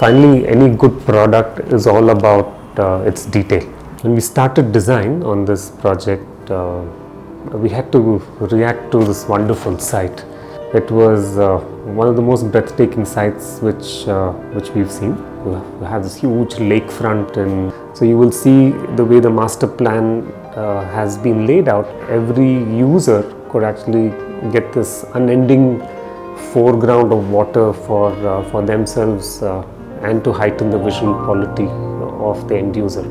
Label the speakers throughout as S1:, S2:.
S1: finally any good product is all about its detail. When we started design on this project, we had to react to this wonderful site. It was one of the most breathtaking sites which we've seen. We have this huge lakefront, and so you will see the way the master plan has been laid out. Every user could actually get this unending foreground of water for themselves and to heighten the visual quality of the end user.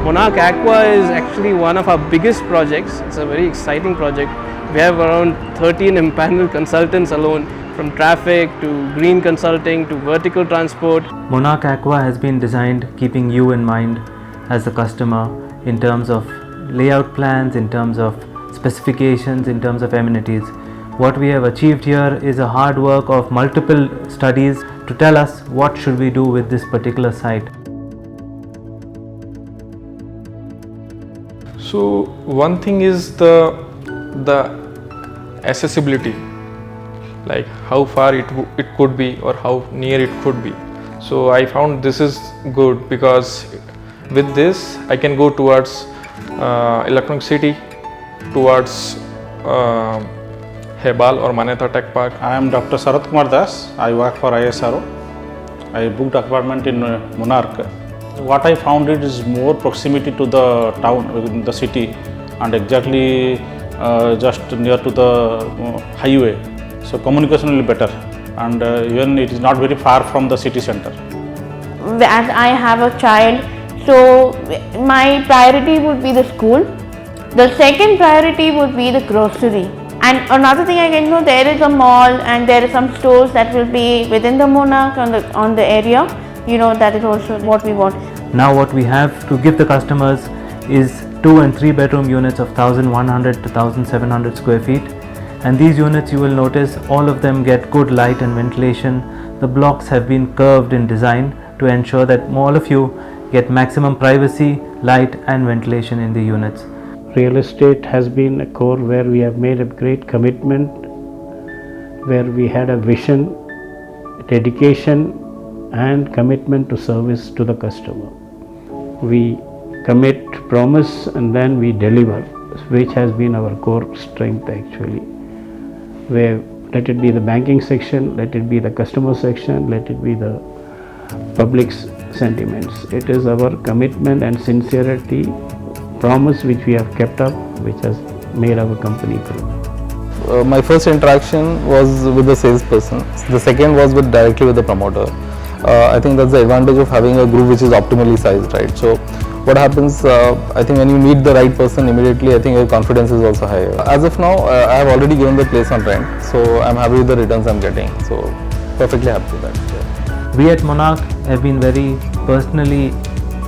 S2: Monarch Aqua is actually one of our biggest projects. It's a very exciting project. We have around 13 empaneled consultants alone, from traffic to green consulting to vertical transport.
S3: Monarch Aqua has been designed keeping you in mind as the customer in terms of layout plans, in terms of specifications, in terms of amenities. What we have achieved here is a hard work of multiple studies to tell us what should we do with this particular site.
S4: So one thing is the accessibility, like how far it could be or how near it could be. So I found this is good because with this I can go towards Electronic City, towards Hebal or Manyata Tech Park.
S5: I am Dr. Sarath Kumar Das. I work for ISRO. I booked apartment in Monarch. What I found it is more proximity to the town, the city, and exactly just near to the highway. So communication will be better, and even it is not very far from the city center.
S6: As I have a child, so my priority would be the school. The second priority would be the grocery. And another thing I can know, there is a mall and there are some stores that will be within the Monarch on the area. You know, that is also what we want.
S3: Now what we have to give the customers is 2 and 3 bedroom units of 1100 to 1700 square feet. And these units, you will notice, all of them get good light and ventilation. The blocks have been curved in design to ensure that all of you get maximum privacy, light and ventilation in the units.
S7: Real estate has been a core where we have made a great commitment, where we had a vision, dedication and commitment to service to the customer. We commit, promise and then we deliver, which has been our core strength actually. Where let it be the banking section, let it be the customer section, let it be the public's sentiments. It is our commitment and sincerity, promise which we have kept up, which has made our company grow.
S8: My first interaction was with the salesperson. The second was directly with the promoter. I think that's the advantage of having a group which is optimally sized, right? So what happens, I think when you meet the right person immediately, I think your confidence is also higher. As of now, I have already given the place on rent, so I'm happy with the returns I'm getting. So perfectly happy with that. Yeah.
S3: We at Monarch have been very personally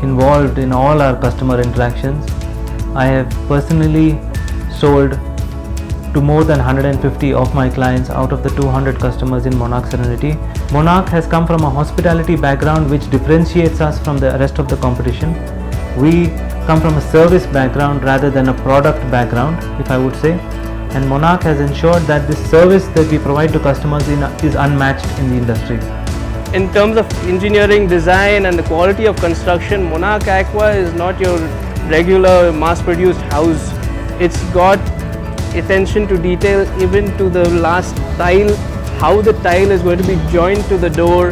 S3: involved in all our customer interactions. I have personally sold to more than 150 of my clients out of the 200 customers in Monarch Serenity. Monarch has come from a hospitality background which differentiates us from the rest of the competition. We come from a service background rather than a product background, if I would say. And Monarch has ensured that this service that we provide to customers is unmatched in the industry.
S2: In terms of engineering, design and the quality of construction, Monarch Aqua is not your regular mass-produced house. It's got attention to detail even to the last tile, how the tile is going to be joined to the door,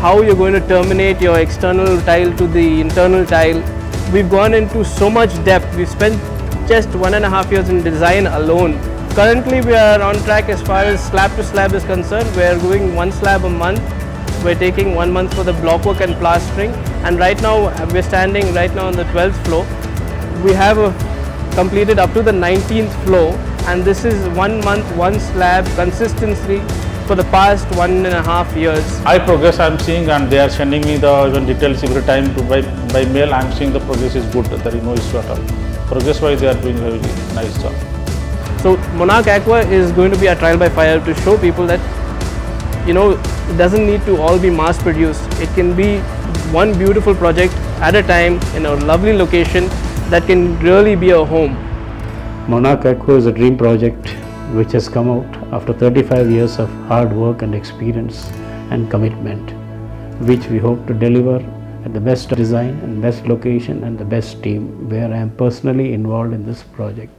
S2: how you're going to terminate your external tile to the internal tile. We've gone into so much depth. We've spent just 1.5 years in design alone. Currently we are on track as far as slab to slab is concerned. We're doing 1 slab a month. We're taking 1 month for the block work and plastering, and right now we're standing right now on the 12th floor. We have completed up to the 19th floor, and this is 1 month, 1 slab consistently for the past 1.5 years.
S5: High progress I am seeing, and they are sending me the even details every time by mail. I am seeing the progress is good. There is no issue at all. Progress wise, they are doing a really nice job.
S2: So Monarch Aqua is going to be a trial by fire to show people that, you know, it doesn't need to all be mass produced. It can be one beautiful project at a time in a lovely location that can really be a home.
S7: Monarch Aqua is a dream project which has come out after 35 years of hard work and experience and commitment, which we hope to deliver at the best design and best location and the best team, where I am personally involved in this project.